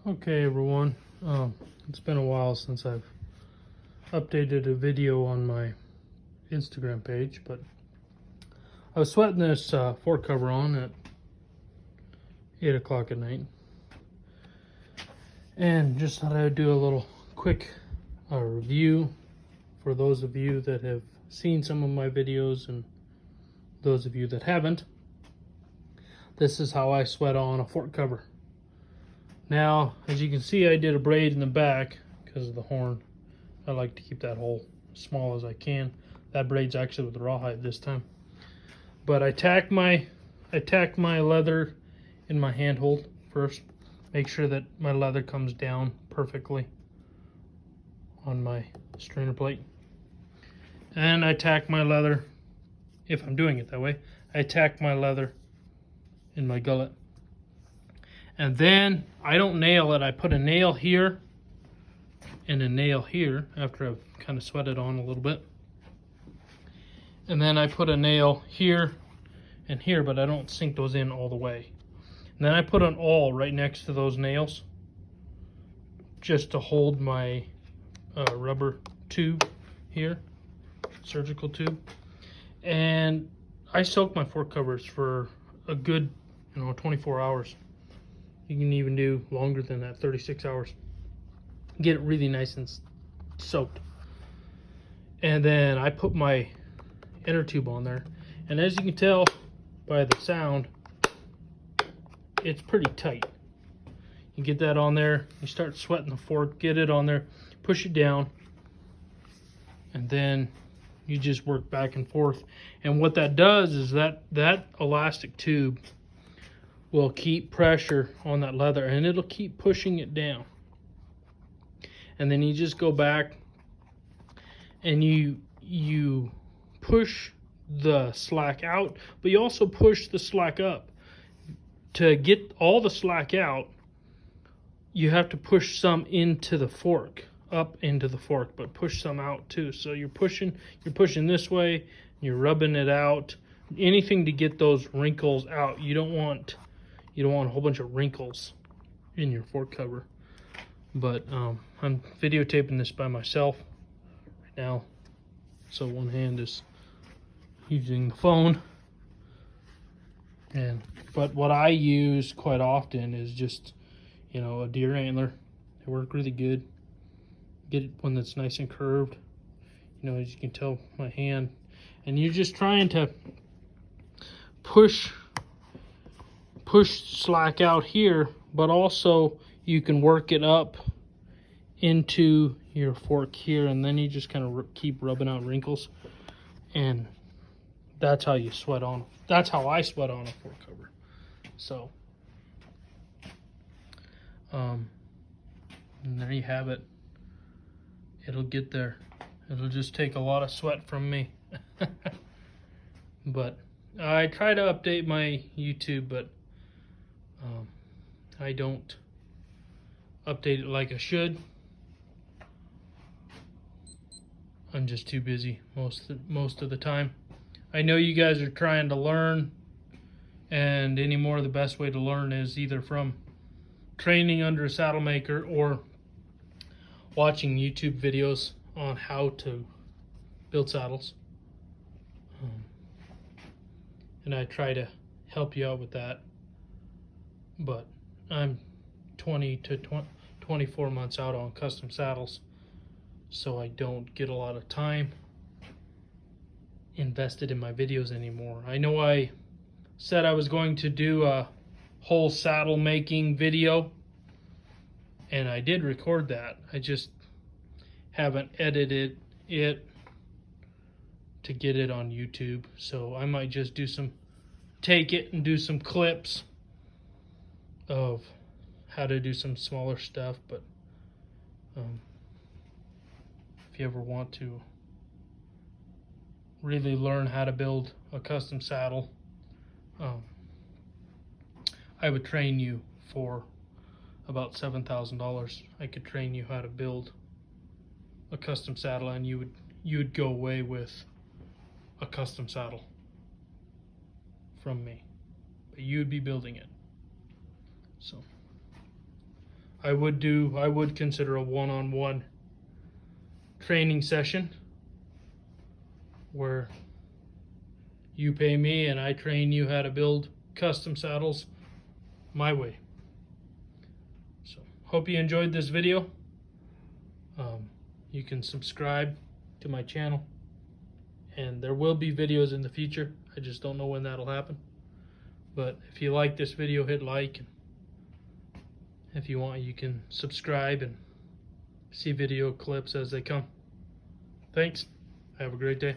Okay, everyone. It's been a while since I've updated a video on my Instagram page, but I was sweating this fork cover on at 8 o'clock at night, and just thought I would do a little quick review for those of you that have seen some of my videos and those of you that haven't. This is how I sweat on a fork cover. Now, as you can see, I did a braid in the back because of the horn. I like to keep that hole as small as I can. That braid's actually with the rawhide this time. But I tack my leather in my handhold first. Make sure that my leather comes down perfectly on my strainer plate. And I tack my leather, if I'm doing it that way, I tack my leather in my gullet. And then I don't nail it. I put a nail here and a nail here after I've kind of sweated on a little bit. And then I put a nail here and here, but I don't sink those in all the way. And then I put an awl right next to those nails just to hold my rubber tube here, surgical tube. And I soak my fork covers for a good 24 hours. You can even do longer than that, 36 hours. Get it really nice and soaked. And then I put my inner tube on there. And as you can tell by the sound, it's pretty tight. You get that on there, you start sweating the fork, get it on there, push it down, and then you just work back and forth. And what that does is that elastic tube will keep pressure on that leather and it'll keep pushing it down. And then you just go back and you push the slack out, but you also push the slack up. To get all the slack out, you have to push some into the fork, up into the fork, but push some out too. So you're pushing this way, you're rubbing it out. Anything to get those wrinkles out. You don't want a whole bunch of wrinkles in your fork cover. But I'm videotaping this by myself right now, so one hand is using the phone. But what I use quite often is just a deer antler. They work really good. Get one that's nice and curved. As you can tell, my hand, and you're just trying to push slack out here, but also you can work it up into your fork here, and then you just kind of keep rubbing out wrinkles, and that's how you sweat on. That's how I sweat on a fork cover. So, and there you have it. It'll get there. It'll just take a lot of sweat from me. But I try to update my YouTube, but I don't update it like I should. I'm just too busy most of the time. I know you guys are trying to learn, and the best way to learn is either from training under a saddle maker or watching YouTube videos on how to build saddles. And I try to help you out with that. But I'm 20 to 24 months out on custom saddles, so I don't get a lot of time invested in my videos anymore. I know I said I was going to do a whole saddle making video, and I did record that. I just haven't edited it to get it on YouTube. So I might just take it and do some clips of how to do some smaller stuff. But if you ever want to really learn how to build a custom saddle, I would train you for about $7,000. I could train you how to build a custom saddle, and you would go away with a custom saddle from me, but you'd be building it. So I would consider a one-on-one training session where you pay me and I train you how to build custom saddles my way. So hope you enjoyed this video. You can subscribe to my channel, and there will be videos in the future. I just don't know when that'll happen. But if you like this video, hit like. If you want, you can subscribe and see video clips as they come. Thanks. Have a great day.